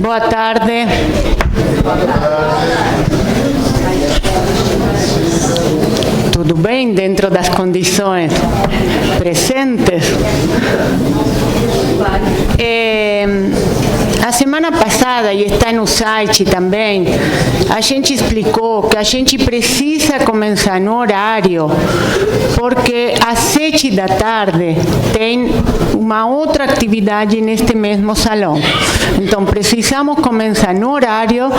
Boa tarde. Tudo bem dentro das condições presentes? A semana passada, e está no site também, a gente explicou que a gente precisa começar no horário, porque às 7 da tarde tem uma outra atividade neste mesmo salão. Então, precisamos começar no horário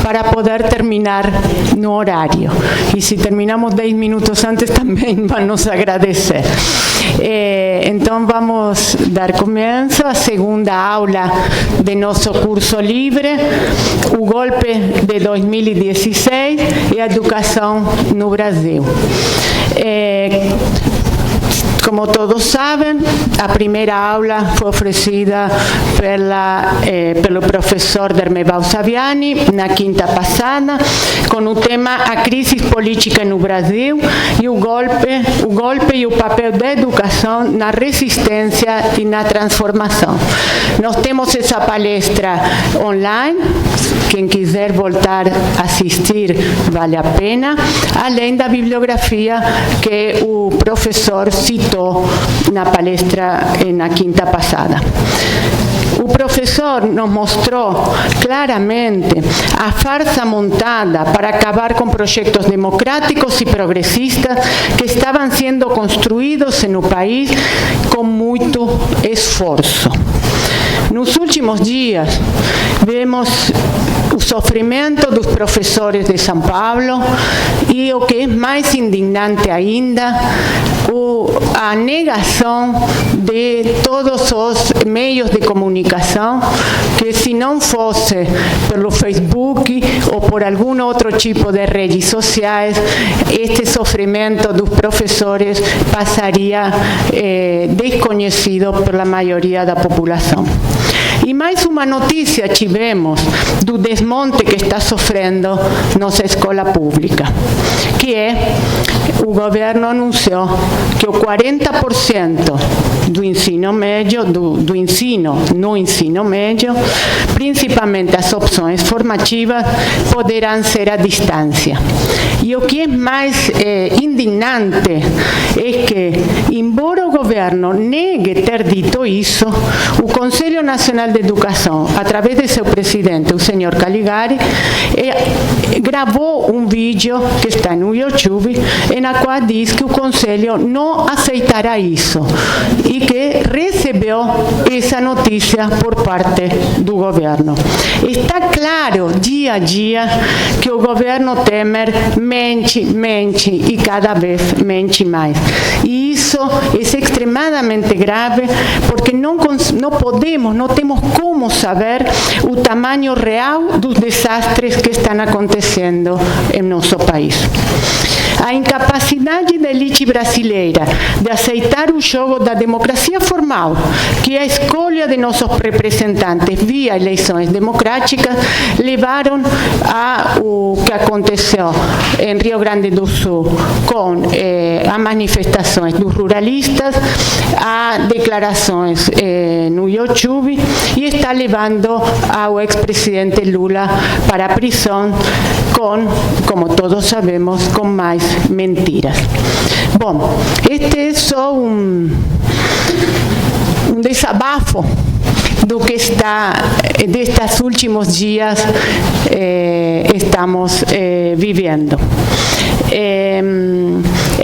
para poder terminar no horário. E se terminamos 10 minutos antes, também vão nos agradecer. Então, vamos dar começo à segunda aula de nosso curso livre, o golpe de 2016 e a educação no Brasil. Como todos sabem, a primeira aula foi oferecida pelo professor Dermeval Saviani na quinta passada, com o tema A Crise Política no Brasil e o golpe e o papel da educação na resistência e na transformação. Nós temos essa palestra online, quem quiser voltar a assistir vale a pena, além da bibliografia que o professor citou na palestra na quinta passada. O professor nos mostrou claramente a farsa montada para acabar com projetos democráticos e progressistas que estavam sendo construídos no país com muito esforço. Nos últimos dias, vemos o sofrimento dos professores de São Paulo e, o que é mais indignante ainda, a negação de todos os meios de comunicação que, se não fosse pelo Facebook ou por algum outro tipo de redes sociais, este sofrimento dos professores passaria desconhecido pela maioria da população. E mais uma notícia tivemos do desmonte que está sofrendo nossa escola pública, que é o governo anunciou que o 40% do ensino médio, do ensino no ensino médio, principalmente as opções formativas, poderão ser à distância. E o que é mais indignante é que, embora o governo negue ter dito isso, o Conselho Nacional de Educação, através de seu presidente, o senhor Caligari, gravou um vídeo que está no YouTube, na qual diz que o Conselho não aceitará isso e que recebeu essa notícia por parte do governo. Está claro, dia a dia, que o governo Temer mente e cada vez mente mais. E isso é extremadamente grave, porque não temos como saber o tamanho real dos desastres que estão acontecendo em nosso país. A incapacidade da elite brasileira de aceitar o jogo da democracia formal, que é a escolha de nossos representantes via eleições democráticas, levaram a o que aconteceu em Rio Grande do Sul, com as manifestações dos ruralistas, a declarações no YouTube, e está levando ao ex-presidente Lula para a prisão, como todos sabemos, com mais mentiras. Bom, este é só um desabafo do que destes últimos dias estamos vivendo.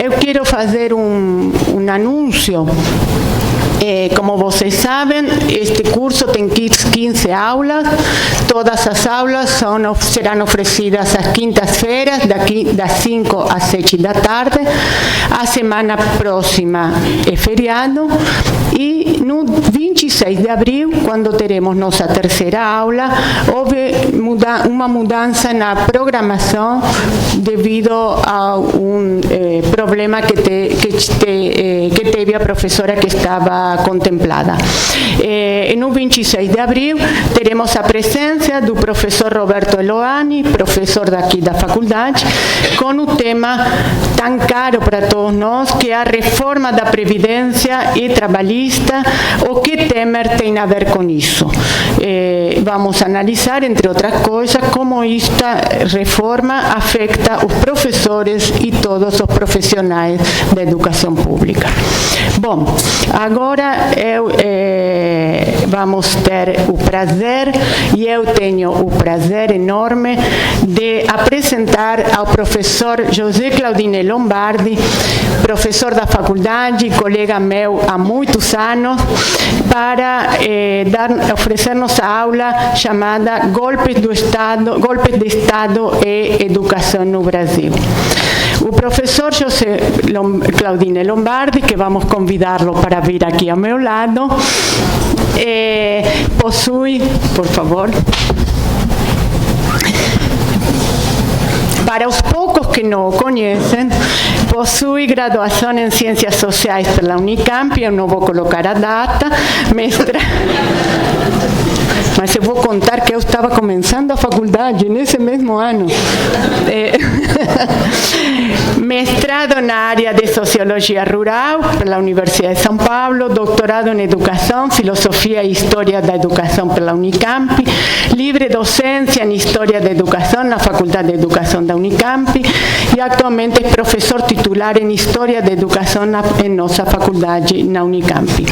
Eu quero fazer um anúncio. Como vocês sabem, este curso tem 15 aulas. Todas as aulas serão oferecidas às quintas-feiras, das 5 às 7 da tarde. A semana próxima é feriado. E no 26 de abril, quando teremos nossa terceira aula, houve uma mudança na programação devido a um problema que teve a professora que estava está contemplada. No 26 de abril, teremos a presença do professor Roberto Eloani, professor daqui da faculdade, com o tema tão caro para todos nós, que é a reforma da Previdência e trabalhista, o que Temer tem a ver com isso. Vamos analisar, entre outras coisas, como esta reforma afeta os professores e todos os profissionais da educação pública. Bom, agora vamos ter o prazer, e eu tenho o prazer enorme de apresentar ao professor José Claudine Lombardi, professor da faculdade, colega meu há muitos anos, para oferecer-nos a aula chamada Golpes de Estado e Educação no Brasil. O professor José Claudine Lombardi, que vamos convidá-lo para vir aqui ao meu lado, possui, por favor, para os poucos que não o conhecem, possui graduação em Ciências Sociais pela Unicamp, eu não vou colocar a data, mas eu vou contar que eu estava começando a faculdade nesse mesmo ano. Mestrado na área de Sociologia Rural pela Universidade de São Paulo, doutorado em Educação, Filosofia e História da Educação pela Unicamp, livre docência em História da Educação na Faculdade de Educação da Unicamp e atualmente é professor titular em História da Educação em nossa faculdade na Unicamp.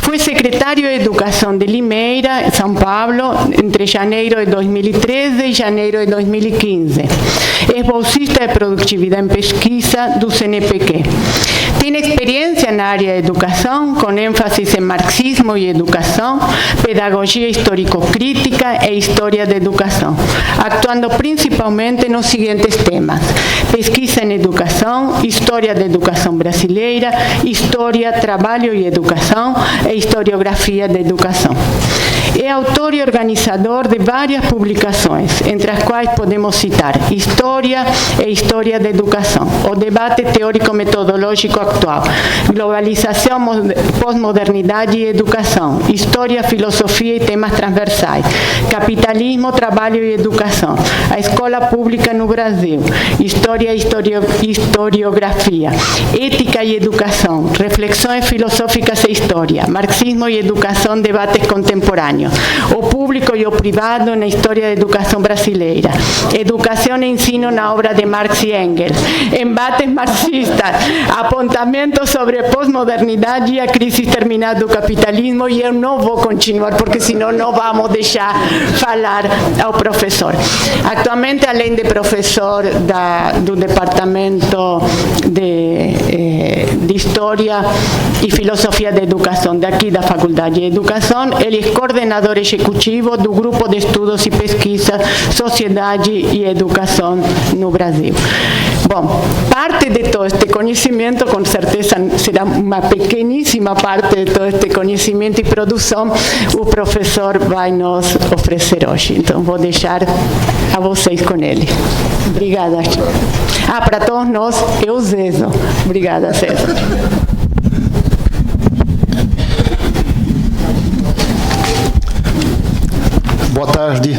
Foi secretário de Educação de Limeira, São Paulo, entre janeiro de 2013 e janeiro de 2015. É bolsista de produtividade em pesquisa do CNPq. Tem experiência na área de educação, com ênfase em marxismo e educação, pedagogia histórico-crítica e história da educação, atuando principalmente nos seguintes temas: pesquisa em educação, história da educação brasileira, história, trabalho e educação e historiografia da educação. É autor e organizador de várias publicações, entre as quais podemos citar História e História da Educação, o debate teórico-metodológico atual, globalização, pós-modernidade e educação, História, filosofia e temas transversais, capitalismo, trabalho e educação, a escola pública no Brasil, História e historiografia, ética e educação, reflexões filosóficas e história, marxismo e educação, debates contemporâneos, o público e o privado na história da educação brasileira, educação e ensino na obra de Marx e Engels, embates marxistas, apontamentos sobre pós-modernidade e a crise terminal do capitalismo, e eu não vou continuar porque senão não vamos deixar falar ao professor. Atualmente, além de professor do Departamento de História e Filosofia da Educação daqui da Faculdade de Educação, ele é coordenador executivo do Grupo de Estudos e Pesquisa Sociedade e Educação no Brasil. Bom, parte de todo este conhecimento, com certeza será uma pequeníssima parte de todo este conhecimento e produção, o professor vai nos oferecer hoje. Então, vou deixar a vocês com ele. Obrigada. Para todos nós, é o Zezo. Obrigada, César. Boa tarde.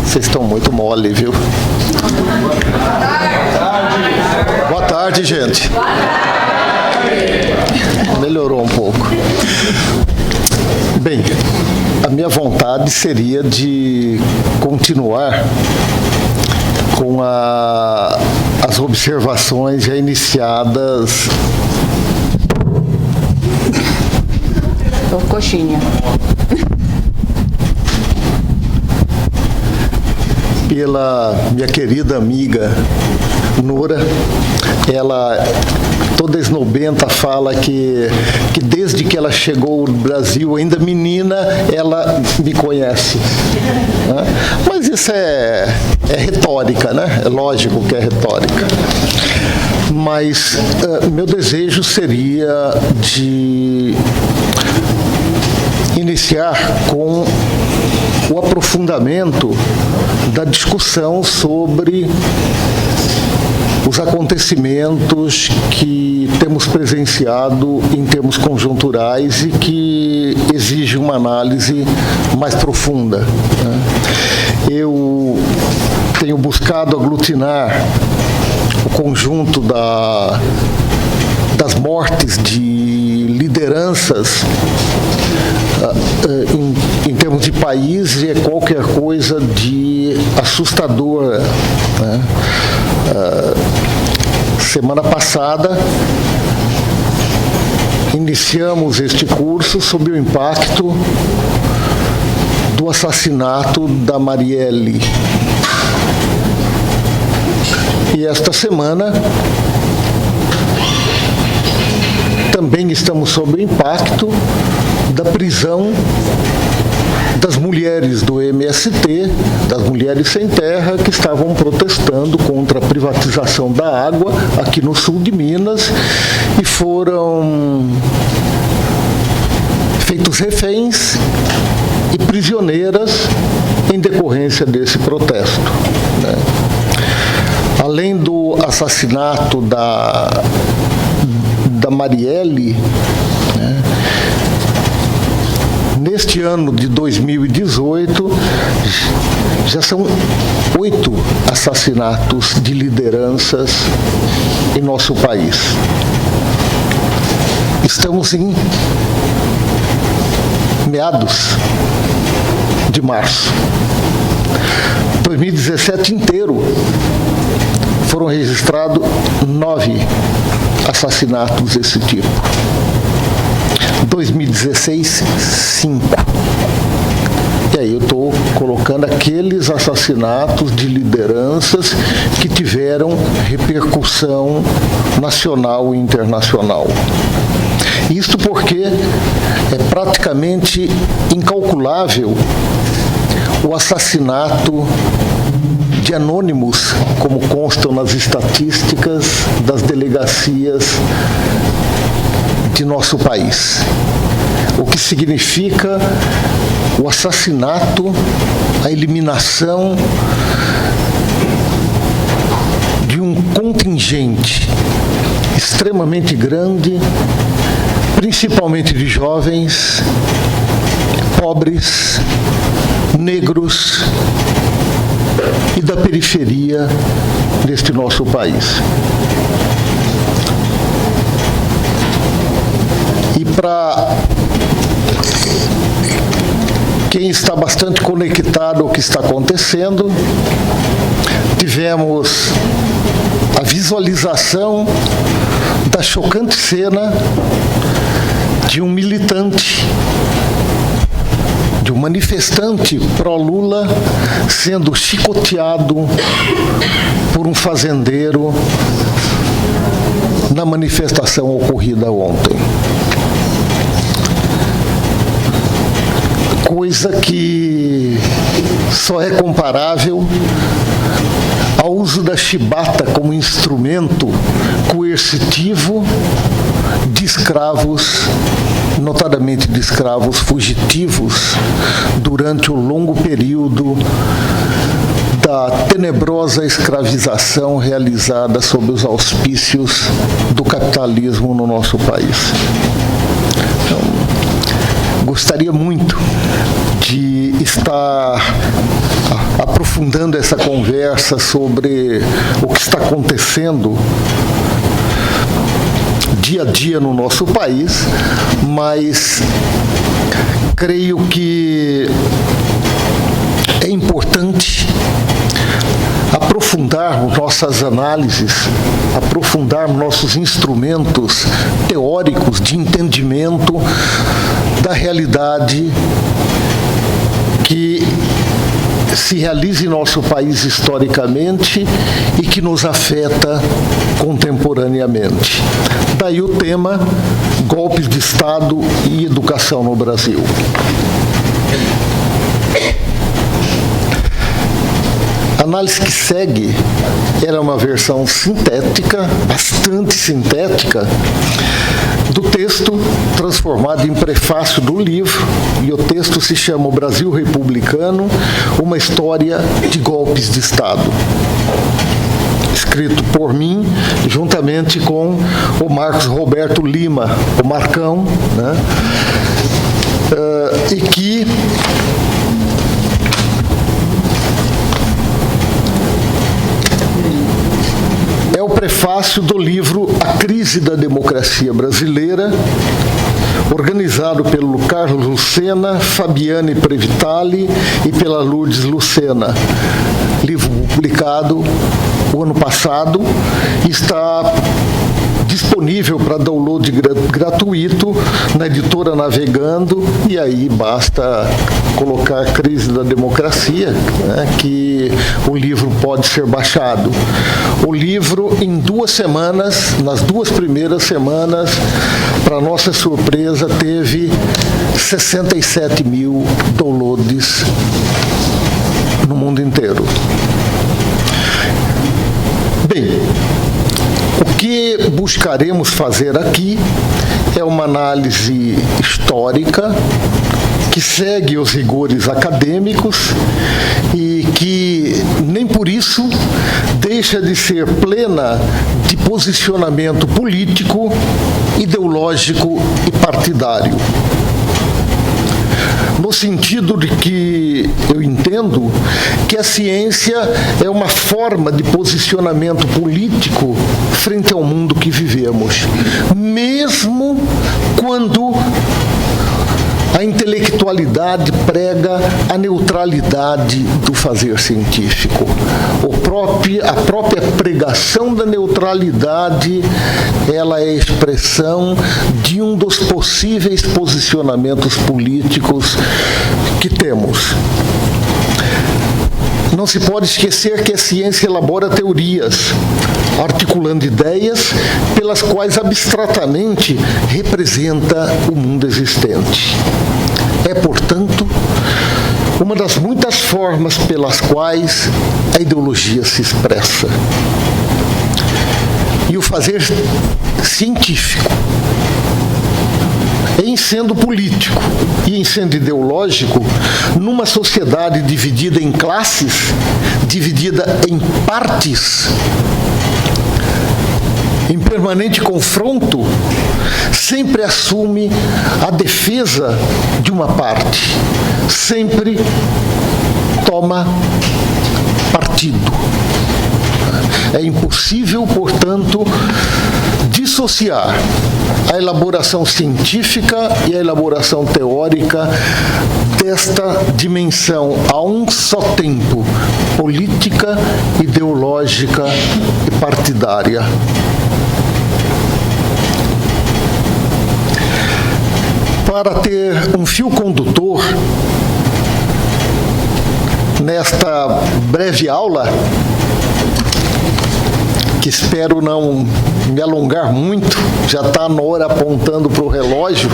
Vocês estão muito mole, viu? Boa tarde, gente. Melhorou um pouco. Bem, a minha vontade seria de continuar com as observações já iniciadas. Coxinha. Pela minha querida amiga Nora. Ela, toda esnobenta, fala que desde que ela chegou no Brasil, ainda menina, ela me conhece. Né? Mas isso é retórica, né? É lógico que é retórica. Mas meu desejo seria de iniciar com o aprofundamento da discussão sobre o os acontecimentos que temos presenciado em termos conjunturais e que exigem uma análise mais profunda, né? Eu tenho buscado aglutinar o conjunto das mortes de lideranças em termos de país, e é qualquer coisa de assustadora, né? Semana passada iniciamos este curso sob o impacto do assassinato da Marielle. E esta semana também estamos sob o impacto da prisão das mulheres do MST, das mulheres sem terra, que estavam protestando contra a privatização da água aqui no sul de Minas e foram feitos reféns e prisioneiras em decorrência desse protesto, né? Além do assassinato da Marielle, né, neste ano de 2018, já são 8 assassinatos de lideranças em nosso país. Estamos em meados de março. 2017 inteiro foram registrados 9 assassinatos desse tipo. 2016, 5. E aí eu estou colocando aqueles assassinatos de lideranças que tiveram repercussão nacional e internacional. Isto porque é praticamente incalculável o assassinato de anônimos, como constam nas estatísticas das delegacias de nosso país. O que significa o assassinato, a eliminação de um contingente extremamente grande, principalmente de jovens, pobres, negros e da periferia deste nosso país. E para quem está bastante conectado ao que está acontecendo, tivemos a visualização da chocante cena de um militante, de um manifestante pró-Lula sendo chicoteado por um fazendeiro na manifestação ocorrida ontem. Coisa que só é comparável ao uso da chibata como instrumento coercitivo de escravos, notadamente de escravos fugitivos, durante o longo período da tenebrosa escravização realizada sob os auspícios do capitalismo no nosso país. Então, gostaria muito de estar aprofundando essa conversa sobre o que está acontecendo dia a dia no nosso país, mas creio que é importante aprofundarmos nossas análises, aprofundarmos nossos instrumentos teóricos de entendimento da realidade que se realiza em nosso país historicamente e que nos afeta contemporaneamente. Daí o tema golpes de Estado e educação no Brasil. A análise que segue era uma versão sintética, bastante sintética, do texto transformado em prefácio do livro, e o texto se chama O Brasil Republicano, uma história de golpes de Estado. escrito por mim, juntamente com o Marcos Roberto Lima, o Marcão, né? E que é o prefácio do livro A Crise da Democracia Brasileira, organizado pelo Carlos Lucena, Fabiane Previtali e pela Lourdes Lucena. Livro publicado o ano passado, está disponível para download gratuito na editora Navegando, e aí basta colocar Crise da Democracia, né, que o livro pode ser baixado. O livro, em 2 semanas, nas 2 primeiras semanas, para nossa surpresa, teve 67 mil downloads no mundo inteiro. Bem, o que buscaremos fazer aqui é uma análise histórica que segue os rigores acadêmicos e que nem por isso deixa de ser plena de posicionamento político, ideológico e partidário. No sentido de que eu entendo que a ciência é uma forma de posicionamento político frente ao mundo que vivemos, mesmo quando a intelectualidade prega a neutralidade do fazer científico. A própria pregação da neutralidade, ela é expressão de um dos possíveis posicionamentos políticos que temos. Não se pode esquecer que a ciência elabora teorias, articulando ideias pelas quais abstratamente representa o mundo existente. É, portanto, uma das muitas formas pelas quais a ideologia se expressa. E o fazer científico, em sendo político e em sendo ideológico, numa sociedade dividida em classes, dividida em partes, em permanente confronto, sempre assume a defesa de uma parte, sempre toma partido. É impossível, portanto, dissociar a elaboração científica e a elaboração teórica desta dimensão a um só tempo, política, ideológica e partidária. Para ter um fio condutor nesta breve aula, que espero não me alongar muito, já está na hora apontando para o relógio,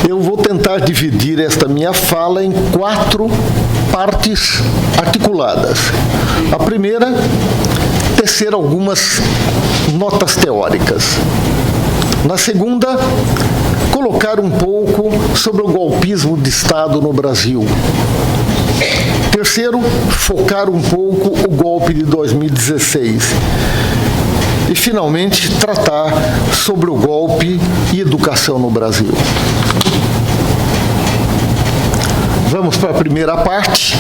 eu vou tentar dividir esta minha fala em 4 partes articuladas. A primeira, tecer algumas notas teóricas. Na segunda, colocar um pouco sobre o golpismo de Estado no Brasil. Terceiro, focar um pouco o golpe de 2016. E, finalmente, tratar sobre o golpe e educação no Brasil. Vamos para a primeira parte,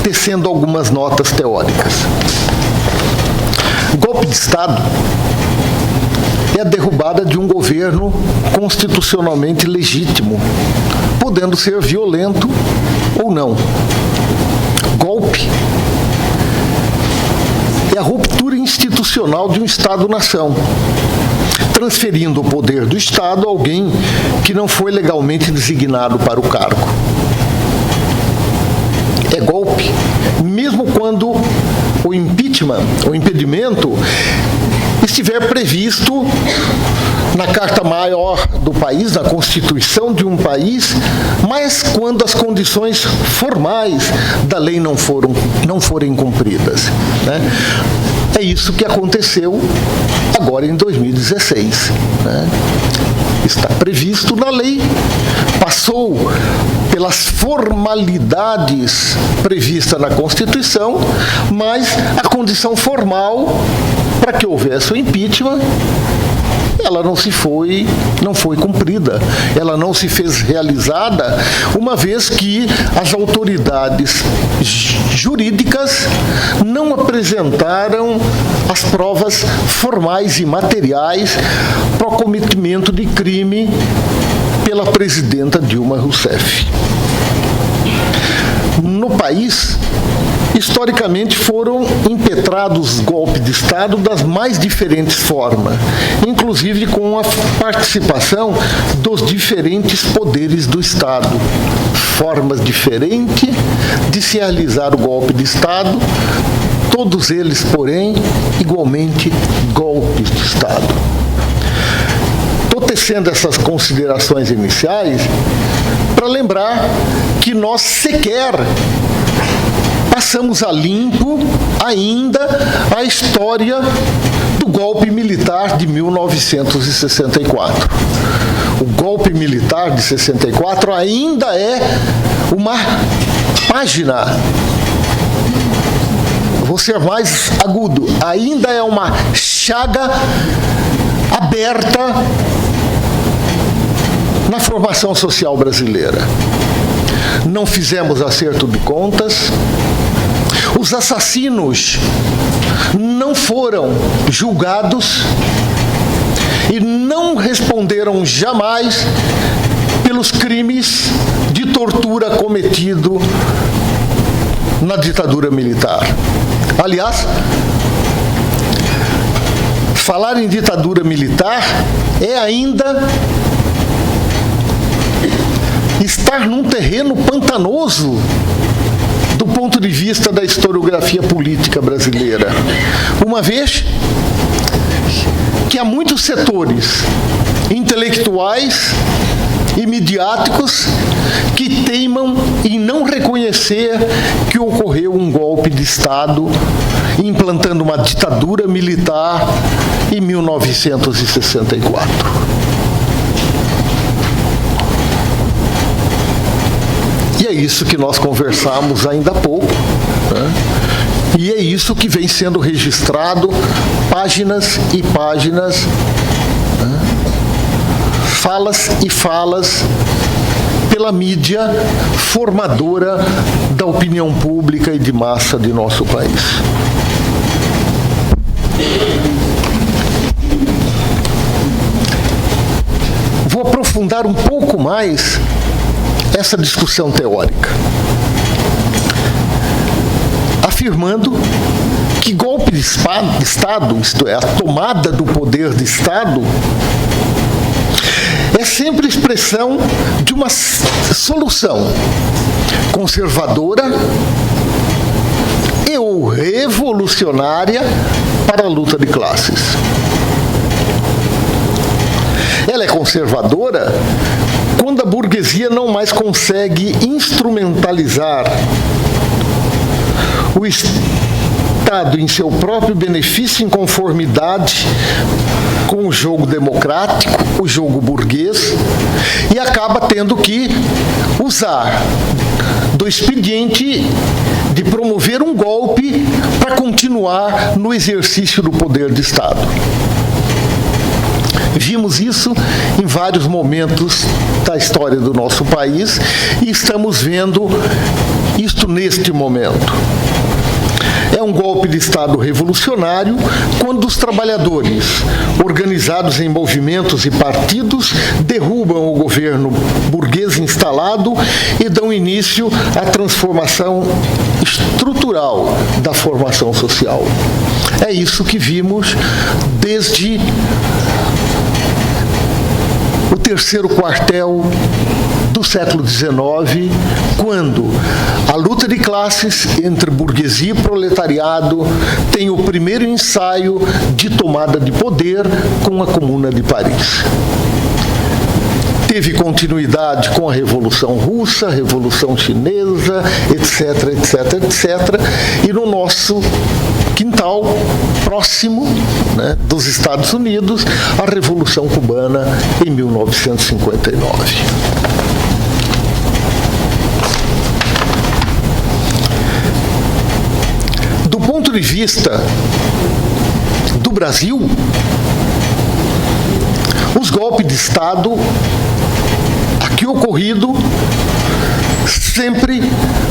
tecendo algumas notas teóricas. Golpe de Estado é a derrubada de um governo constitucionalmente legítimo, podendo ser violento ou não. Golpe é a ruptura institucional de um Estado-nação, transferindo o poder do Estado a alguém que não foi legalmente designado para o cargo. É golpe, mesmo quando o impeachment, o impedimento, estiver previsto na Carta Maior do país, na Constituição de um país, mas quando as condições formais da lei não forem cumpridas, né? É isso que aconteceu agora em 2016. Né? Está previsto na lei, passou pelas formalidades previstas na Constituição, mas a condição formal para que houvesse o impeachment, ela não foi cumprida, ela não se fez realizada, uma vez que as autoridades jurídicas não apresentaram as provas formais e materiais para o cometimento de crime pela presidenta Dilma Rousseff. No país, historicamente foram impetrados golpes de Estado das mais diferentes formas, inclusive com a participação dos diferentes poderes do Estado. Formas diferentes de se realizar o golpe de Estado, todos eles, porém, igualmente golpes de Estado. Estou tecendo essas considerações iniciais para lembrar que nós sequer passamos a limpo ainda a história do golpe militar de 1964. O golpe militar de 64 ainda é uma página, vou ser mais agudo, ainda é uma chaga aberta na formação social brasileira. Não fizemos acerto de contas, os assassinos não foram julgados e não responderam jamais pelos crimes de tortura cometido na ditadura militar. Aliás, falar em ditadura militar é ainda estar num terreno pantanoso do ponto de vista da historiografia política brasileira, uma vez que há muitos setores intelectuais e midiáticos que teimam em não reconhecer que ocorreu um golpe de Estado implantando uma ditadura militar em 1964. E é isso que nós conversamos ainda há pouco, né? E é isso que vem sendo registrado, páginas e páginas, né? Falas e falas, pela mídia formadora da opinião pública e de massa de nosso país. Vou aprofundar um pouco mais essa discussão teórica, afirmando que golpe de Estado, isto é, a tomada do poder de Estado, é sempre expressão de uma solução conservadora e ou revolucionária para a luta de classes. Ela é conservadora quando a burguesia não mais consegue instrumentalizar o Estado em seu próprio benefício, em conformidade com o jogo democrático, o jogo burguês, e acaba tendo que usar do expediente de promover um golpe para continuar no exercício do poder de Estado. Vimos isso em vários momentos da história do nosso país e estamos vendo isto neste momento. É um golpe de Estado revolucionário quando os trabalhadores, organizados em movimentos e partidos, derrubam o governo burguês instalado e dão início à transformação estrutural da formação social. É isso que vimos desde o terceiro quartel do século XIX, quando a luta de classes entre burguesia e proletariado tem o primeiro ensaio de tomada de poder com a Comuna de Paris. Teve continuidade com a Revolução Russa, a Revolução Chinesa, etc., etc., etc., e no nosso quintal próximo, né, dos Estados Unidos, a Revolução Cubana em 1959. de vista do Brasil, os golpes de Estado aqui ocorrido sempre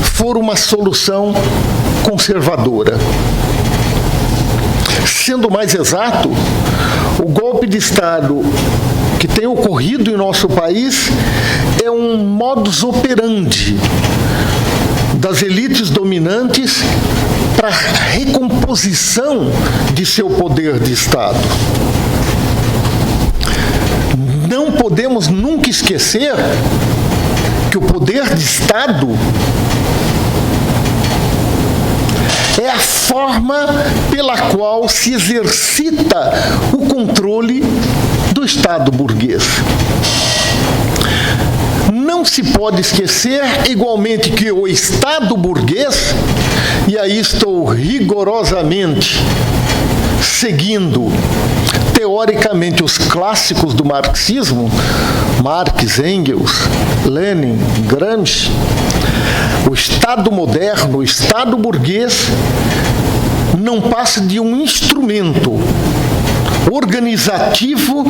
foram uma solução conservadora. Sendo mais exato, o golpe de Estado que tem ocorrido em nosso país é um modus operandi das elites dominantes para a recomposição de seu poder de Estado. Não podemos nunca esquecer que o poder de Estado é a forma pela qual se exercita o controle do Estado burguês. Não se pode esquecer, igualmente, que o Estado burguês, e aí estou rigorosamente seguindo teoricamente os clássicos do marxismo, Marx, Engels, Lenin, Gramsci, o Estado moderno, o Estado burguês, não passa de um instrumento organizativo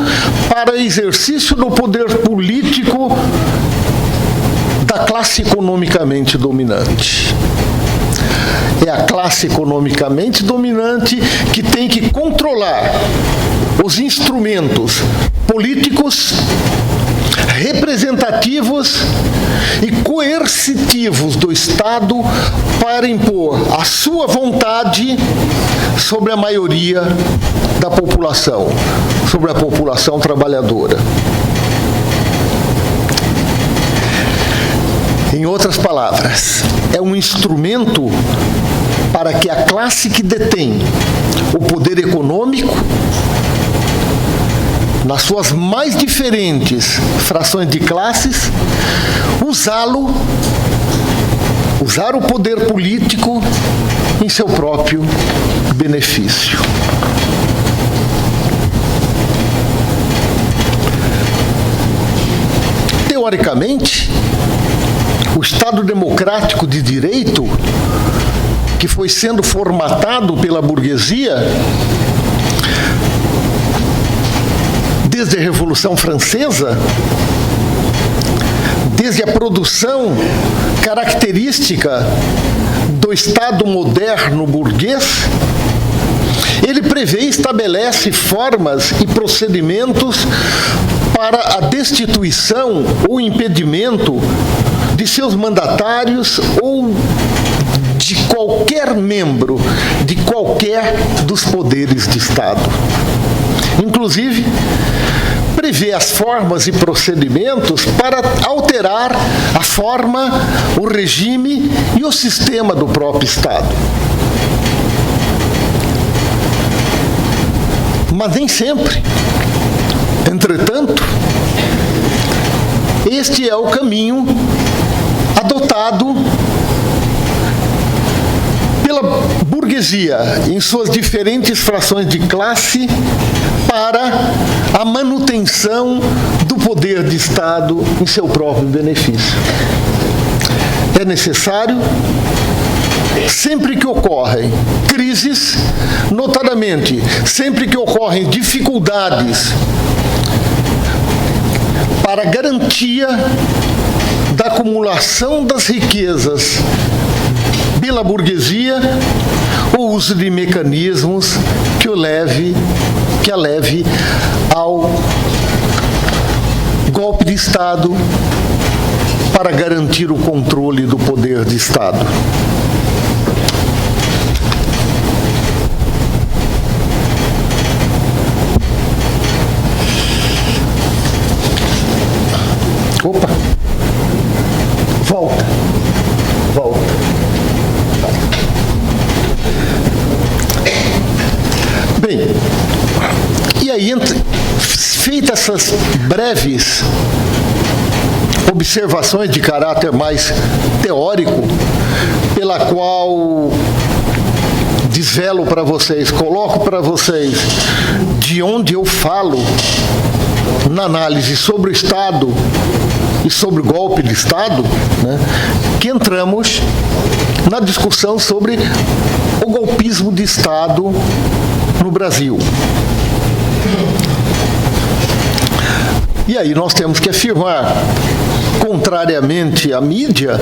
para exercício do poder político da classe economicamente dominante. É a classe economicamente dominante que tem que controlar os instrumentos políticos, representativos e coercitivos do Estado para impor a sua vontade sobre a maioria da população, sobre a população trabalhadora. Em outras palavras, é um instrumento para que a classe que detém o poder econômico, nas suas mais diferentes frações de classes, usar o poder político em seu próprio benefício. Teoricamente, o Estado democrático de direito, que foi sendo formatado pela burguesia desde a Revolução Francesa, desde a produção característica do Estado moderno burguês, ele prevê e estabelece formas e procedimentos para a destituição ou impedimento de seus mandatários ou de qualquer membro de qualquer dos poderes de Estado. Inclusive, prevê as formas e procedimentos para alterar a forma, o regime e o sistema do próprio Estado. Mas nem sempre. Entretanto, este é o caminho adotado pela burguesia em suas diferentes frações de classe para a manutenção do poder de Estado em seu próprio benefício. É necessário, sempre que ocorrem crises, notadamente, sempre que ocorrem dificuldades para a garantia da acumulação das riquezas pela burguesia, o uso de mecanismos que a leve ao golpe de Estado para garantir o controle do poder de Estado. Opa! Volta. Bem, e aí, feitas essas breves observações de caráter mais teórico, pela qual desvelo para vocês, coloco para vocês de onde eu falo na análise sobre o Estado e sobre o golpe de Estado, né, que entramos na discussão sobre o golpismo de Estado no Brasil. E aí nós temos que afirmar, contrariamente à mídia,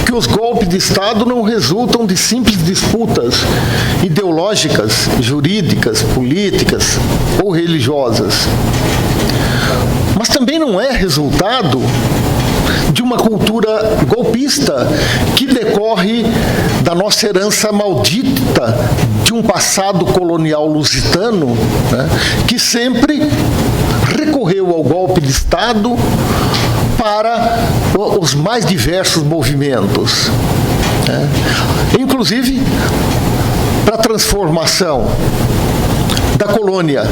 que os golpes de Estado não resultam de simples disputas ideológicas, jurídicas, políticas ou religiosas. Mas também não é resultado de uma cultura golpista que decorre da nossa herança maldita de um passado colonial lusitano, né, que sempre recorreu ao golpe de Estado para os mais diversos movimentos, né, inclusive para a transformação da colônia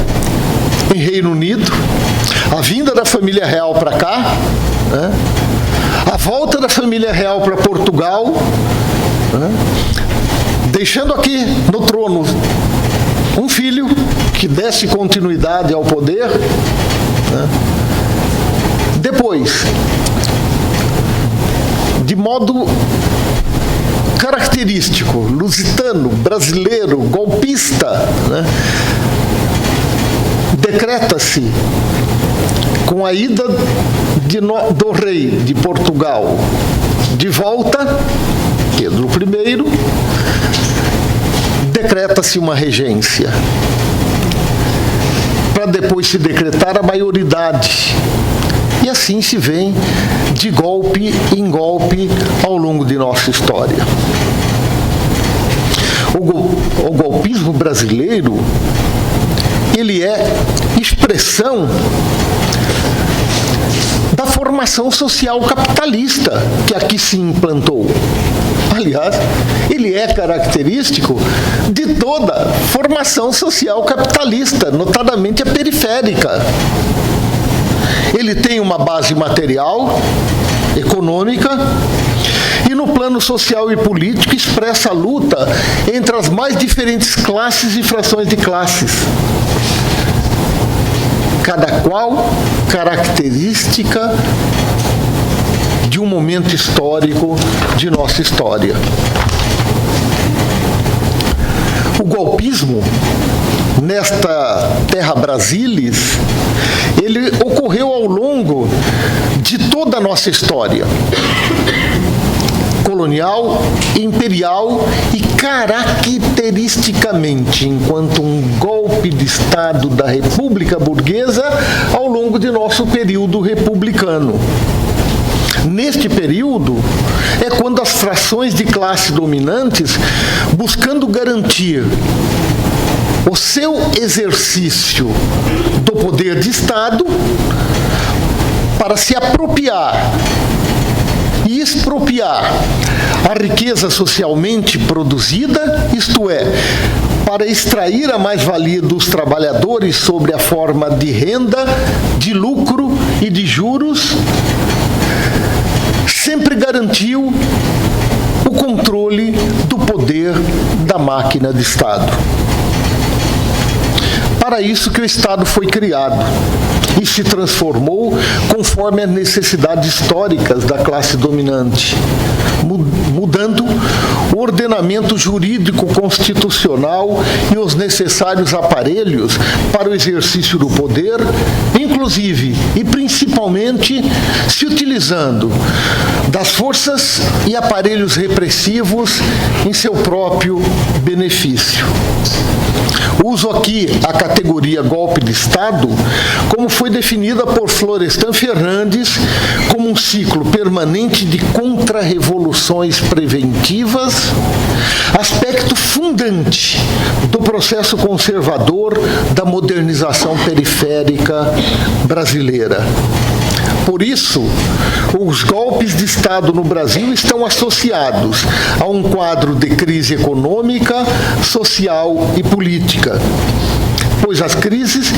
em Reino Unido, a vinda da família real para cá, né, a volta da família real para Portugal, né, deixando aqui no trono um filho que desse continuidade ao poder, né. Depois, de modo característico, lusitano, brasileiro, golpista, né, decreta-se, com a ida do rei de Portugal de volta, Pedro I, decreta-se uma regência, para depois se decretar a maioridade. E assim se vem de golpe em golpe ao longo de nossa história. O golpismo brasileiro, ele é expressão da formação social capitalista que aqui se implantou. Aliás, ele é característico de toda formação social capitalista, notadamente a periférica. Ele tem uma base material, econômica, e no plano social e político expressa a luta entre as mais diferentes classes e frações de classes, cada qual característica de um momento histórico de nossa história. O golpismo, nesta terra brasilis, ele ocorreu ao longo de toda a nossa história colonial, imperial e caracteristicamente enquanto um golpe de Estado da República Burguesa ao longo de nosso período republicano. Neste período é quando as frações de classe dominantes, buscando garantir o seu exercício do poder de Estado para se apropriar e expropriar a riqueza socialmente produzida, isto é, para extrair a mais-valia dos trabalhadores sobre a forma de renda, de lucro e de juros, sempre garantiu o controle do poder da máquina de Estado. Para isso que o Estado foi criado e se transformou conforme as necessidades históricas da classe dominante, mudando o ordenamento jurídico constitucional e os necessários aparelhos para o exercício do poder, inclusive e principalmente se utilizando das forças e aparelhos repressivos em seu próprio benefício. Uso aqui a categoria golpe de Estado, como foi definida por Florestan Fernandes, como um ciclo permanente de contra-revoluções preventivas, aspecto fundante do processo conservador da modernização periférica brasileira. Por isso, os golpes de Estado no Brasil estão associados a um quadro de crise econômica, social e política, pois as crises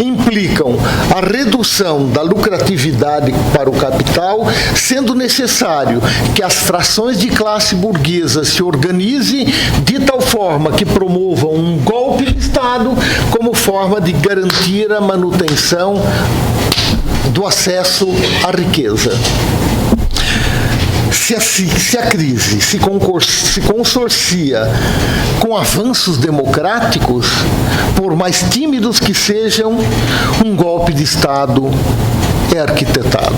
implicam a redução da lucratividade para o capital, sendo necessário que as frações de classe burguesa se organizem de tal forma que promovam um golpe de Estado como forma de garantir a manutenção do acesso à riqueza. Se a crise se consorcia com avanços democráticos, por mais tímidos que sejam, um golpe de Estado é arquitetado.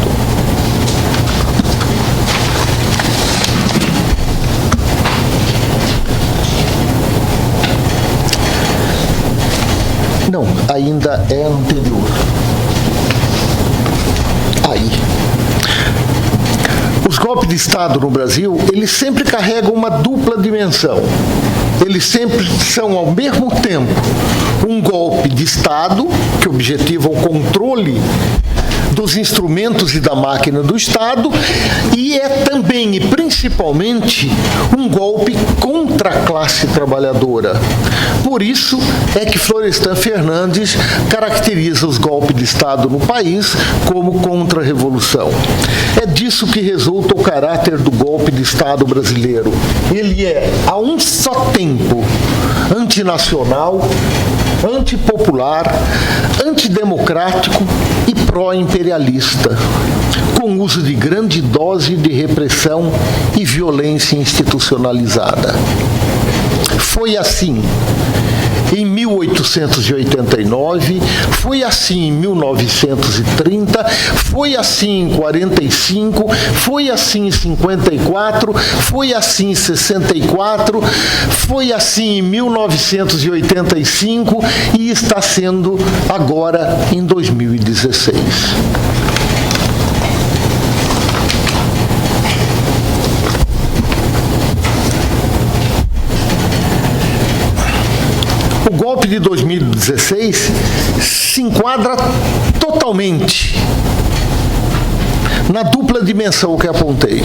Não, ainda é anterior. Aí. Os golpes de Estado no Brasil, eles sempre carregam uma dupla dimensão. Eles sempre são, ao mesmo tempo, um golpe de Estado, que objetiva o controle dos instrumentos e da máquina do Estado, e é também e principalmente um golpe contra a classe trabalhadora. Por isso é que Florestan Fernandes caracteriza os golpes de Estado no país como contra-revolução. É disso que resulta o caráter do golpe de Estado brasileiro. Ele é, a um só tempo, antinacional, antipopular, antidemocrático e pró-imperialista, com uso de grande dose de repressão e violência institucionalizada. Foi assim em 1889, foi assim em 1930, foi assim em 45, foi assim em 54, foi assim em 64, foi assim em 1985 e está sendo agora em 2016. O golpe de 2016 se enquadra totalmente na dupla dimensão que apontei.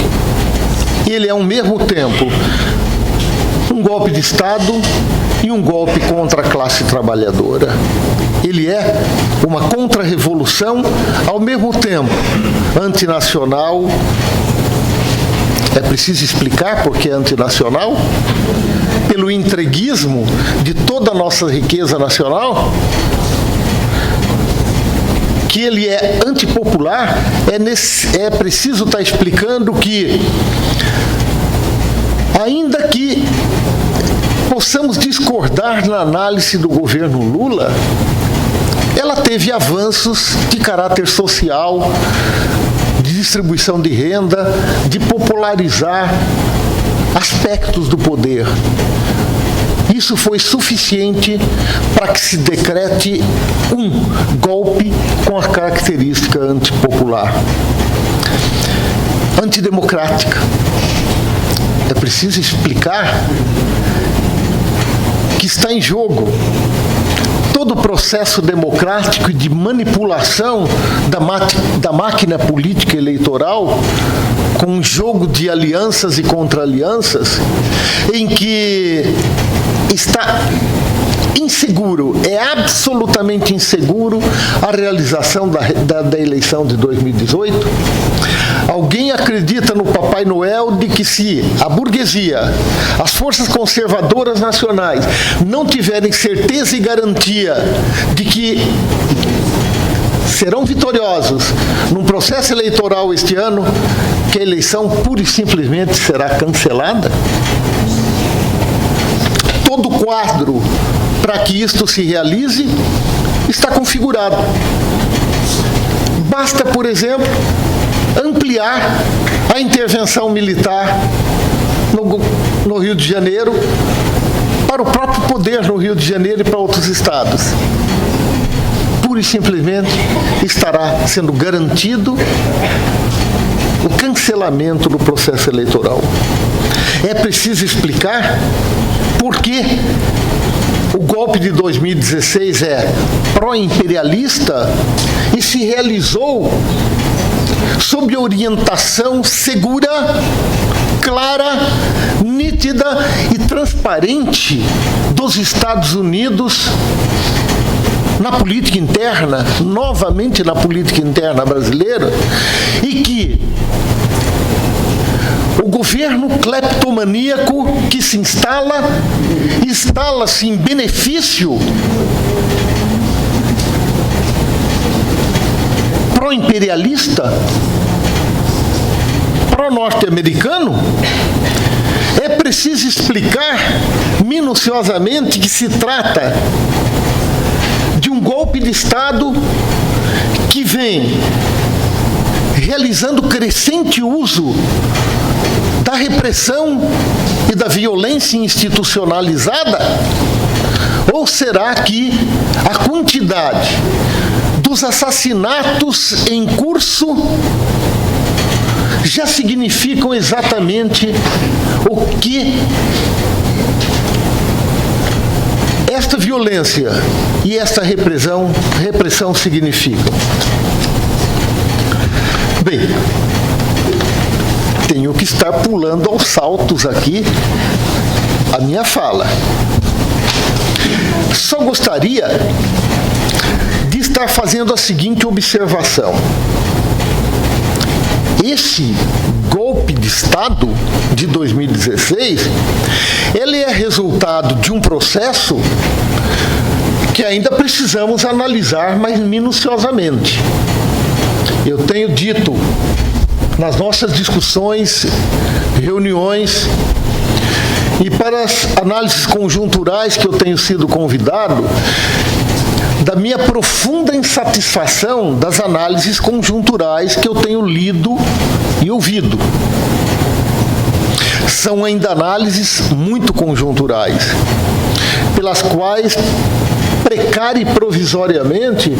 Ele é, ao mesmo tempo, um golpe de Estado e um golpe contra a classe trabalhadora. Ele é uma contra-revolução, ao mesmo tempo, antinacional. É preciso explicar por que é antinacional? Pelo entreguismo de toda a nossa riqueza nacional? Que ele é antipopular, é preciso estar explicando que, ainda que possamos discordar na análise do governo Lula, ela teve avanços de caráter social, de distribuição de renda, de popularizar aspectos do poder. Isso foi suficiente para que se decrete um golpe com a característica antipopular, antidemocrática. É preciso explicar que está em jogo todo o processo democrático e de manipulação da máquina política eleitoral, com um jogo de alianças e contra-alianças, em que está inseguro, é absolutamente inseguro a realização da eleição de 2018. Alguém acredita no Papai Noel de que se a burguesia, as forças conservadoras nacionais não tiverem certeza e garantia de que serão vitoriosos num processo eleitoral este ano, que a eleição pura e simplesmente será cancelada? Todo o quadro para que isto se realize está configurado. Basta, por exemplo, ampliar a intervenção militar no Rio de Janeiro para o próprio poder no Rio de Janeiro e para outros estados. Pura e simplesmente estará sendo garantido o cancelamento do processo eleitoral. É preciso explicar por que o golpe de 2016 é pró-imperialista e se realizou sob orientação segura, clara, nítida e transparente dos Estados Unidos na política interna, novamente na política interna brasileira, e que o governo cleptomaníaco que se instala-se em benefício pró-imperialista, pró-norte-americano, é preciso explicar minuciosamente que se trata de um golpe de Estado que vem realizando crescente uso da repressão e da violência institucionalizada? Ou será que a quantidade dos assassinatos em curso já significam exatamente o que esta violência e esta repressão significam? Bem, tenho que estar pulando aos saltos aqui a minha fala. Só gostaria de estar fazendo a seguinte observação. Esse golpe de Estado de 2016, ele é resultado de um processo que ainda precisamos analisar mais minuciosamente. Eu tenho dito nas nossas discussões, reuniões, e para as análises conjunturais que eu tenho sido convidado, da minha profunda insatisfação das análises conjunturais que eu tenho lido e ouvido. São ainda análises muito conjunturais, pelas quais, precária e provisoriamente,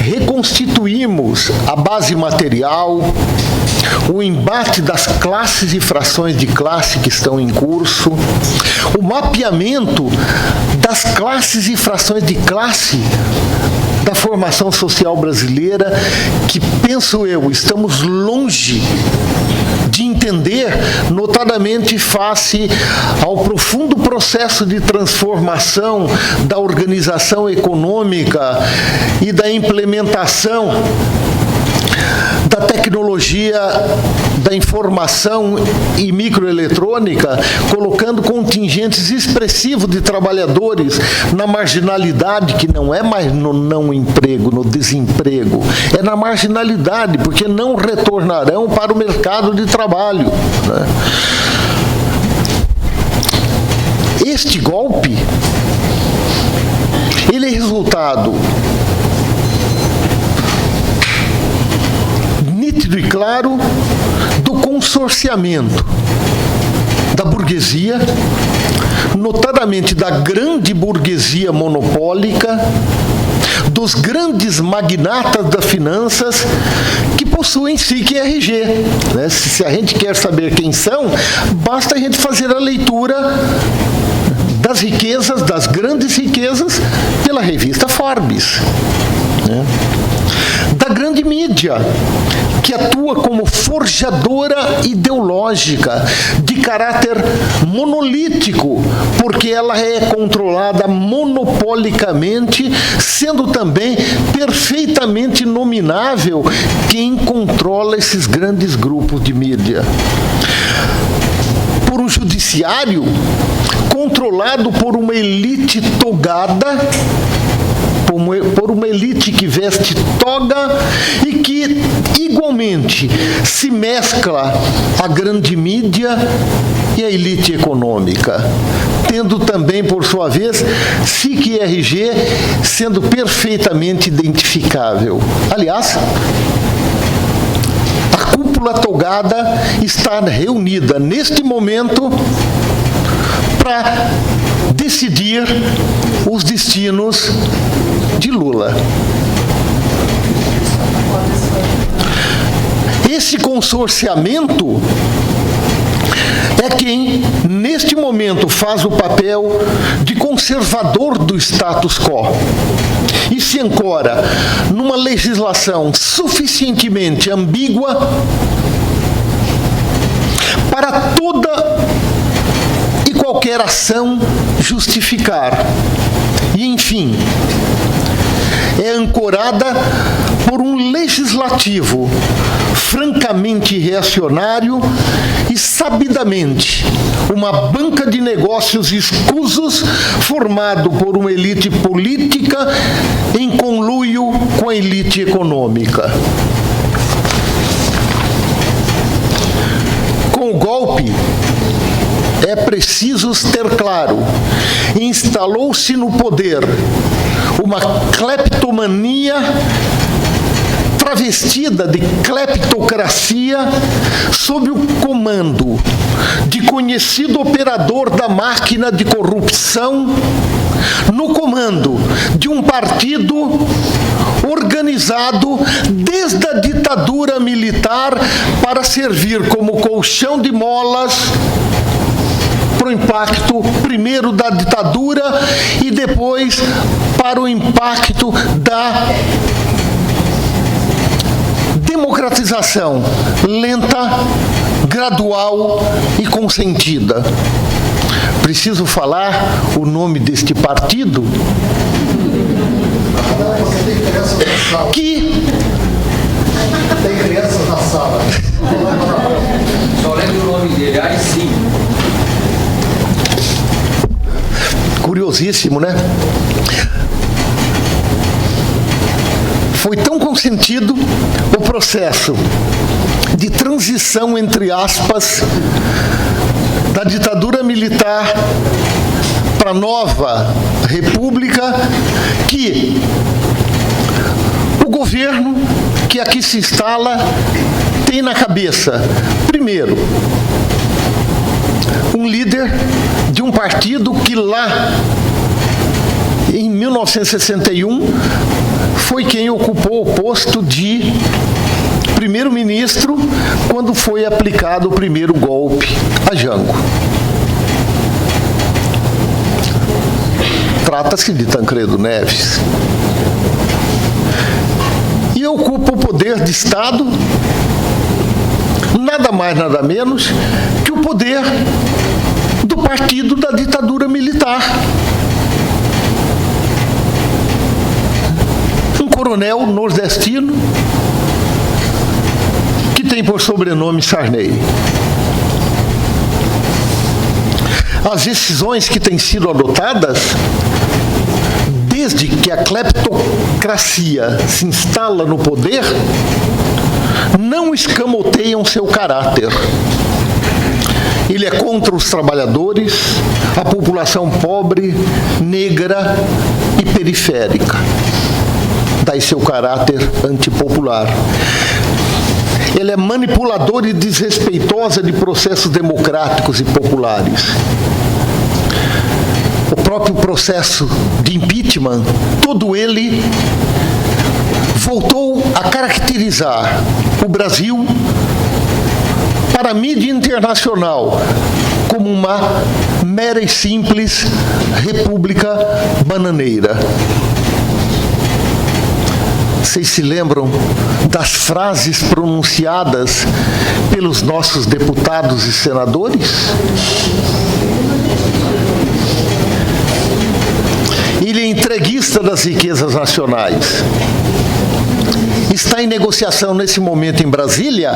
reconstituímos a base material, o embate das classes e frações de classe que estão em curso, o mapeamento das classes e frações de classe da formação social brasileira, que, penso eu, estamos longe de entender, notadamente face ao profundo processo de transformação da organização econômica e da implementação da tecnologia da informação e microeletrônica, colocando contingentes expressivos de trabalhadores na marginalidade, que não é mais no não emprego, no desemprego, é na marginalidade, porque não retornarão para o mercado de trabalho, né? Este golpe, ele é resultado nítido e claro do consorciamento da burguesia, notadamente da grande burguesia monopólica, dos grandes magnatas das finanças que possuem SIC e RG. Né? Se a gente quer saber quem são, basta a gente fazer a leitura das riquezas, das grandes riquezas, pela revista Forbes. Né? Da grande mídia, que atua como forjadora ideológica de caráter monolítico, porque ela é controlada monopolicamente, sendo também perfeitamente nominável quem controla esses grandes grupos de mídia. Por um judiciário controlado por uma elite togada, por uma elite que veste toga e que igualmente se mescla a grande mídia e a elite econômica, tendo também, por sua vez, SIC e RG sendo perfeitamente identificável. Aliás, a cúpula togada está reunida neste momento para decidir os destinos de Lula. Esse consorciamento é quem, neste momento, faz o papel de conservador do status quo e se ancora numa legislação suficientemente ambígua para toda e qualquer ação justificar. E, enfim, é ancorada por um legislativo francamente reacionário e, sabidamente, uma banca de negócios escusos formado por uma elite política em conluio com a elite econômica. preciso ter claro, instalou-se no poder uma cleptomania travestida de cleptocracia sob o comando de conhecido operador da máquina de corrupção, no comando de um partido organizado desde a ditadura militar para servir como colchão de molas para o impacto, primeiro da ditadura e depois para o impacto da democratização lenta, gradual e consentida. Preciso falar o nome deste partido? Que tem crianças na sala. Só lembro o nome dele, aí sim. Curiosíssimo, né? Foi tão consentido o processo de transição, entre aspas, da ditadura militar para a nova república, que o governo que aqui se instala tem na cabeça, primeiro, um líder de um partido que lá em 1961 foi quem ocupou o posto de primeiro-ministro quando foi aplicado o primeiro golpe a Jango. Trata-se de Tancredo Neves. E ocupa o poder de Estado, nada mais, nada menos que o poder do partido da ditadura militar. Um coronel nordestino que tem por sobrenome Sarney. As decisões que têm sido adotadas desde que a cleptocracia se instala no poder não escamoteiam seu caráter. Ele é contra os trabalhadores, a população pobre, negra e periférica. Daí seu caráter antipopular. Ele é manipulador e desrespeitosa de processos democráticos e populares. O próprio processo de impeachment, todo ele voltou a caracterizar o Brasil para a mídia internacional como uma mera e simples república bananeira. Vocês se lembram das frases pronunciadas pelos nossos deputados e senadores? Ele é entreguista das riquezas nacionais. Está em negociação nesse momento em Brasília,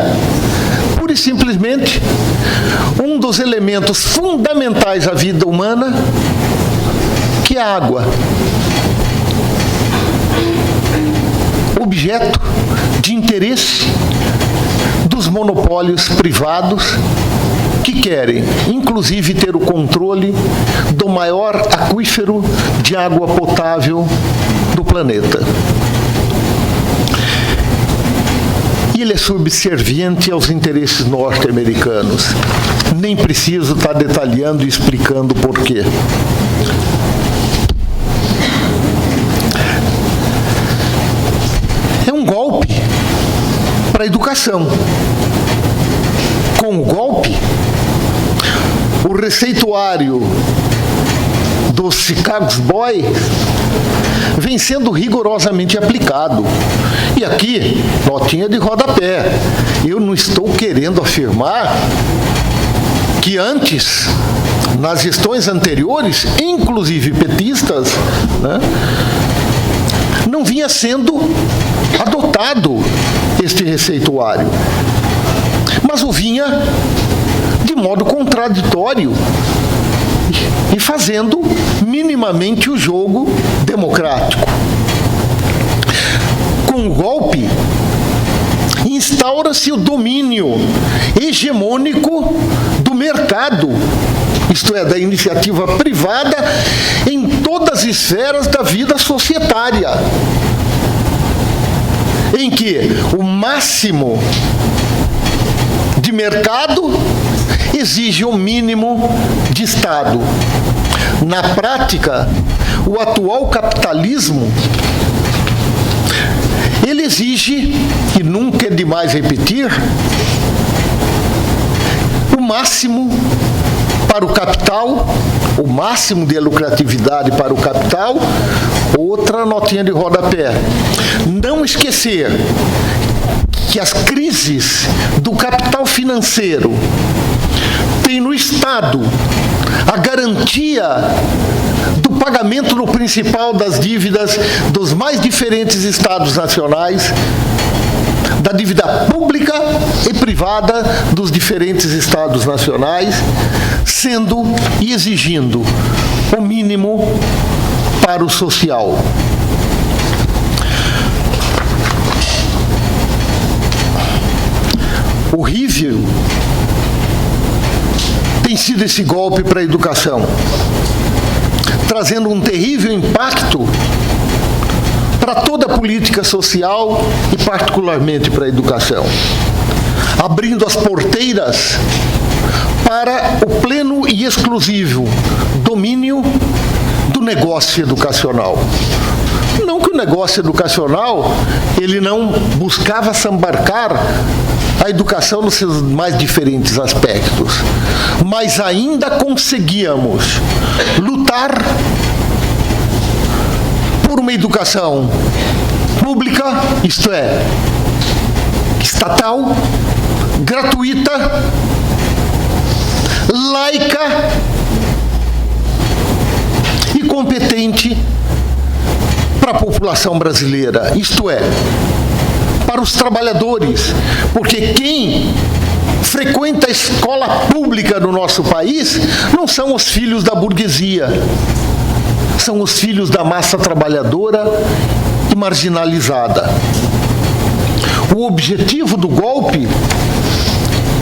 pura e simplesmente, um dos elementos fundamentais à vida humana, que é a água. Objeto de interesse dos monopólios privados que querem, inclusive, ter o controle do maior aquífero de água potável do planeta. E ele é subserviente aos interesses norte-americanos. Nem preciso estar detalhando e explicando por quê. É um golpe para a educação. Com o golpe, o receituário dos Chicago Boys vem sendo rigorosamente aplicado. E aqui, notinha de rodapé. Eu não estou querendo afirmar que antes, nas gestões anteriores, inclusive petistas, né, não vinha sendo adotado este receituário. Mas o vinha de modo contraditório e fazendo minimamente o jogo democrático. Com o golpe, instaura-se o domínio hegemônico do mercado isto é, da iniciativa privada, em todas as esferas da vida societária, em que o máximo de mercado exige o mínimo de Estado. Na prática, o atual capitalismo, ele exige, e nunca é demais repetir, o máximo para o capital, o máximo de lucratividade para o capital. Outra notinha de rodapé: não esquecer que as crises do capital financeiro têm no Estado a garantia do pagamento no principal das dívidas dos mais diferentes Estados nacionais, da dívida pública e privada dos diferentes Estados nacionais, sendo e exigindo o mínimo para o social. Horrível tem sido esse golpe para a educação, trazendo um terrível impacto para toda a política social e particularmente para a educação, abrindo as porteiras para o pleno e exclusivo domínio do negócio educacional. Não que o negócio educacional ele não buscava sambarcar a educação nos seus mais diferentes aspectos, mas ainda conseguíamos lutar por uma educação pública, isto é, estatal, gratuita, laica e competente para a população brasileira, isto é, para os trabalhadores, porque quem frequenta a escola pública no nosso país não são os filhos da burguesia, são os filhos da massa trabalhadora e marginalizada. O objetivo do golpe